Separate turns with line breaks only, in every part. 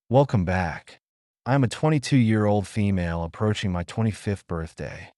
Welcome back. I am a 22-year-old female approaching my 25th birthday.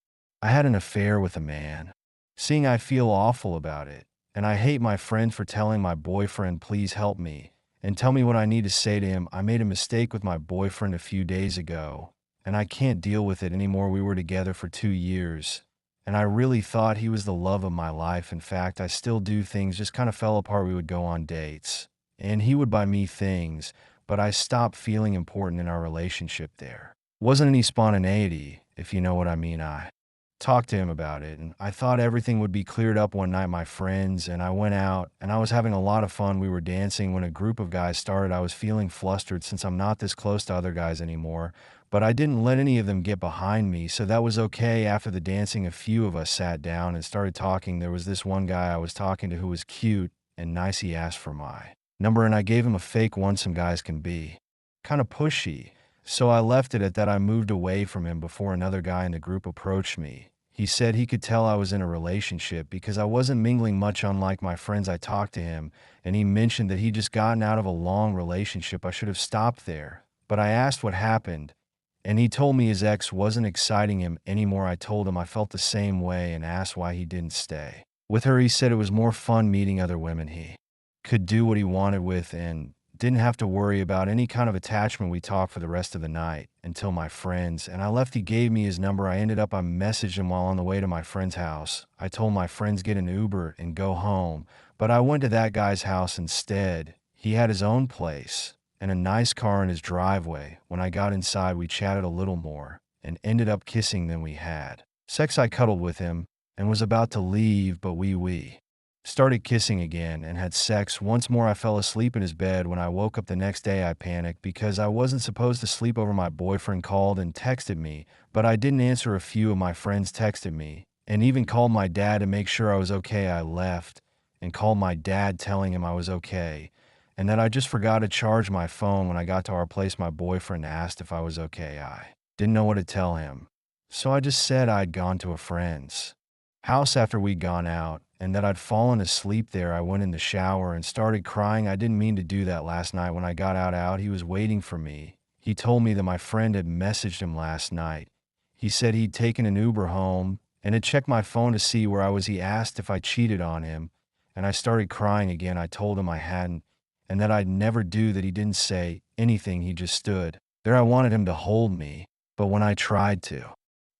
I had an affair with a man. Seeing I feel awful about it, and I hate my friend for telling my boyfriend, please help me, and tell me what I need to say to him. I made a mistake with my boyfriend a few days ago, and I can't deal with it anymore. We were together for 2 years, and I really thought he was the love of my life. In fact, I still do. Things just kind of fell apart. We would go on dates, and he would buy me things, but I stopped feeling important in our relationship there. Wasn't any spontaneity, if you know what I mean. I talked to him about it, and I thought everything would be cleared up one night. My friends and I went out, and I was having a lot of fun. We were dancing when a group of guys started. I was feeling flustered since I'm not this close to other guys anymore, but I didn't let any of them get behind me, so that was okay. After the dancing, a few of us sat down and started talking. There was this one guy I was talking to who was cute and nice. He asked for my number, and I gave him a fake one. Some guys can be kind of pushy, so I left it at that. I moved away from him before another guy in the group approached me. He said he could tell I was in a relationship because I wasn't mingling much. Unlike my friends, I talked to him, and he mentioned that he'd just gotten out of a long relationship. I should have stopped there, but I asked what happened, and he told me his ex wasn't exciting him anymore. I told him I felt the same way and asked why he didn't stay with her. He said it was more fun meeting other women. He could do what he wanted with and didn't have to worry about any kind of attachment. We talked for the rest of the night until my friends and I left. He gave me his number. I messaged him while on the way to my friend's house. I told my friends get an Uber and go home, but I went to that guy's house instead. He had his own place and a nice car in his driveway. When I got inside, we chatted a little more and ended up kissing. Then we had sex. I cuddled with him and was about to leave, but we started kissing again and had sex once more. I fell asleep in his bed. When I woke up the next day, I panicked because I wasn't supposed to sleep over. My boyfriend called and texted me, but I didn't answer. A few of my friends texted me and even called my dad to make sure I was okay. I left and called my dad telling him I was okay and that I just forgot to charge my phone. When I got to our place, my boyfriend asked if I was okay. I didn't know what to tell him, so I just said I'd gone to a friend's house after we'd gone out and that I'd fallen asleep there. I went in the shower and started crying. I didn't mean to do that last night. When I got out, he was waiting for me. He told me that my friend had messaged him last night. He said he'd taken an Uber home and had checked my phone to see where I was. He asked if I cheated on him, and I started crying again. I told him I hadn't and that I'd never do that. He didn't say anything. He just stood there. I wanted him to hold me, but when I tried to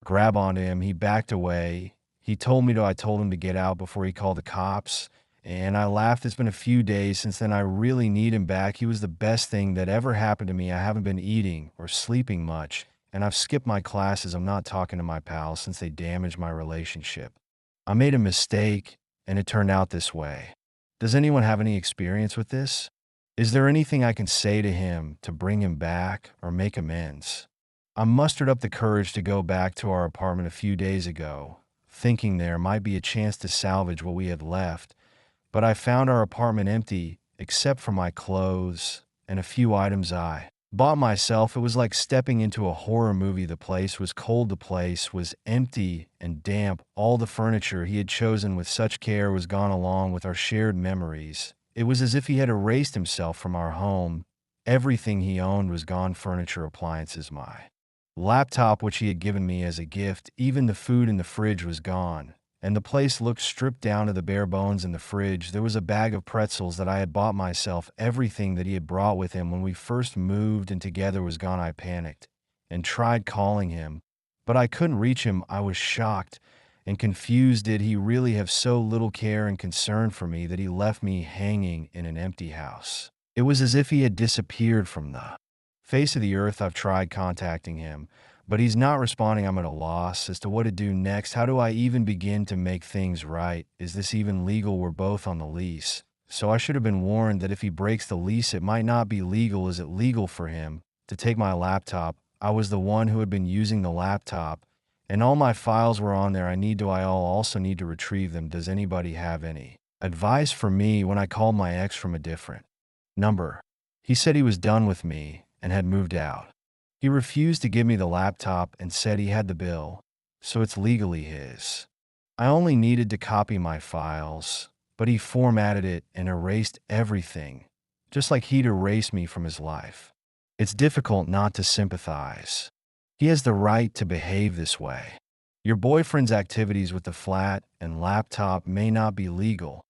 grab onto him, he backed away. He told me to, I told him to get out before he called the cops, and I laughed. It's been a few days since then. I really need him back. He was the best thing that ever happened to me. I haven't been eating or sleeping much, and I've skipped my classes. I'm not talking to my pals since they damaged my relationship. I made a mistake, and it turned out this way. Does anyone have any experience with this? Is there anything I can say to him to bring him back or make amends? I mustered up the courage to go back to our apartment a few days ago, thinking there might be a chance to salvage what we had left, but I found our apartment empty except for my clothes and a few items I bought myself. It was like stepping into a horror movie. The place was cold. The place was empty and damp. All the furniture he had chosen with such care was gone, along with our shared memories. It was as if he had erased himself from our home. Everything he owned was gone: furniture, appliances, my laptop, which he had given me as a gift. Even the food in the fridge was gone, and the place looked stripped down to the bare bones. In the fridge, there was a bag of pretzels that I had bought myself. Everything that he had brought with him when we first moved in together was gone. I panicked and tried calling him, but I couldn't reach him. I was shocked and confused. Did he really have so little care and concern for me that he left me hanging in an empty house? It was as if he had disappeared from the face of the earth. I've tried contacting him, but he's not responding. I'm at a loss as to what to do next. How do I even begin to make things right? Is this even legal? We're both on the lease, so I should have been warned that if he breaks the lease, it might not be legal. Is it legal for him to take my laptop? I was the one who had been using the laptop, and all my files were on there. I also need to retrieve them. Does anybody have any advice for me? When I called my ex from a different number, he said he was done with me and had moved out. He refused to give me the laptop and said he had the bill, so it's legally his. I only needed to copy my files, but he formatted it and erased everything, just like he'd erased me from his life. It's difficult not to sympathize. He has the right to behave this way. Your boyfriend's activities with the flat and laptop may not be legal,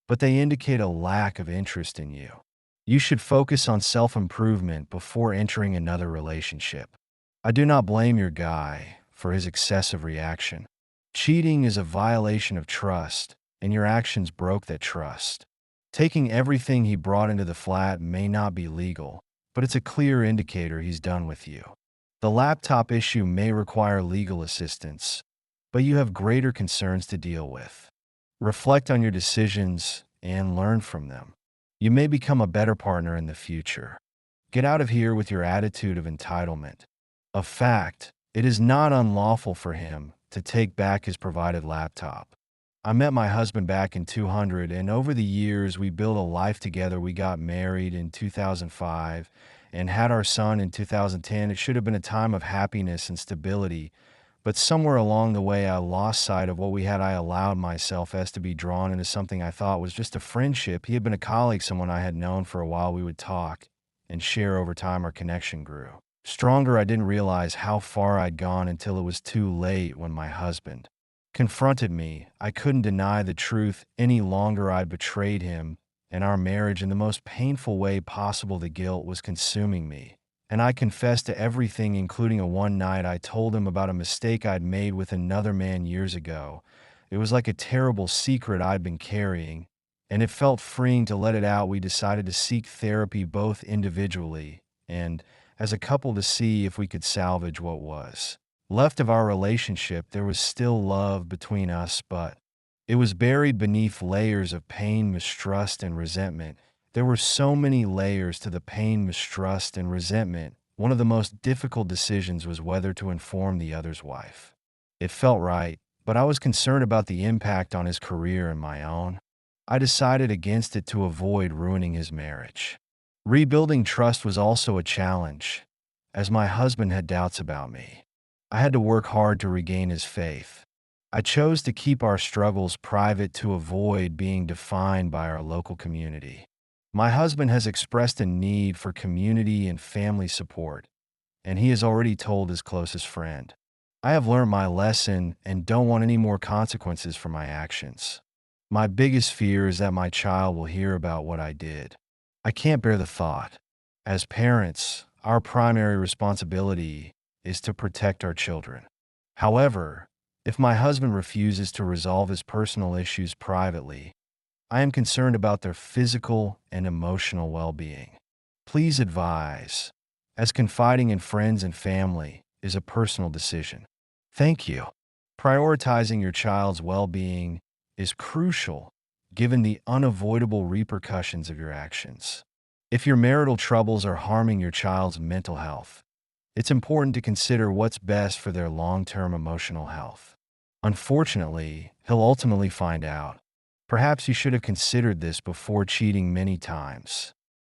but they indicate a lack of interest in you. You should focus on self-improvement before entering another relationship. I do not blame your guy for his excessive reaction. Cheating is a violation of trust, and your actions broke that trust. Taking everything he brought into the flat may not be legal, but it's a clear indicator he's done with you. The laptop issue may require legal assistance, but you have greater concerns to deal with. Reflect on your decisions and learn from them. You may become a better partner in the future. Get out of here with your attitude of entitlement. A fact, it is not unlawful for him to take back his provided laptop. I met my husband back in 200, and over the years we built a life together. We got married in 2005 and had our son in 2010. It should have been a time of happiness and stability, but somewhere along the way I lost sight of what we had. I allowed myself as to be drawn into something I thought was just a friendship. He had been a colleague, someone I had known for a while. We would talk and share. Over time our connection grew stronger. I didn't realize how far I'd gone until it was too late. When my husband confronted me, I couldn't deny the truth any longer. I'd betrayed him and our marriage in the most painful way possible. The guilt was consuming me, and I confessed to everything, including a one night I told him about a mistake I'd made with another man years ago. It was like a terrible secret I'd been carrying, and it felt freeing to let it out. We decided to seek therapy, both individually and as a couple, to see if we could salvage what was left of our relationship. There was still love between us, but it was buried beneath layers of pain, mistrust, and resentment. There were so many layers to the pain, mistrust, and resentment. One of the most difficult decisions was whether to inform the other's wife. It felt right, but I was concerned about the impact on his career and my own. I decided against it to avoid ruining his marriage. Rebuilding trust was also a challenge, as my husband had doubts about me. I had to work hard to regain his faith. I chose to keep our struggles private to avoid being defined by our local community. My husband has expressed a need for community and family support, and he has already told his closest friend. I have learned my lesson and don't want any more consequences for my actions. My biggest fear is that my child will hear about what I did. I can't bear the thought. As parents, our primary responsibility is to protect our children. However, if my husband refuses to resolve his personal issues privately, I am concerned about their physical and emotional well-being. Please advise, as confiding in friends and family is a personal decision. Thank you. Prioritizing your child's well-being is crucial given the unavoidable repercussions of your actions. If your marital troubles are harming your child's mental health, it's important to consider what's best for their long-term emotional health. Unfortunately, he'll ultimately find out. Perhaps you should have considered this before cheating many times.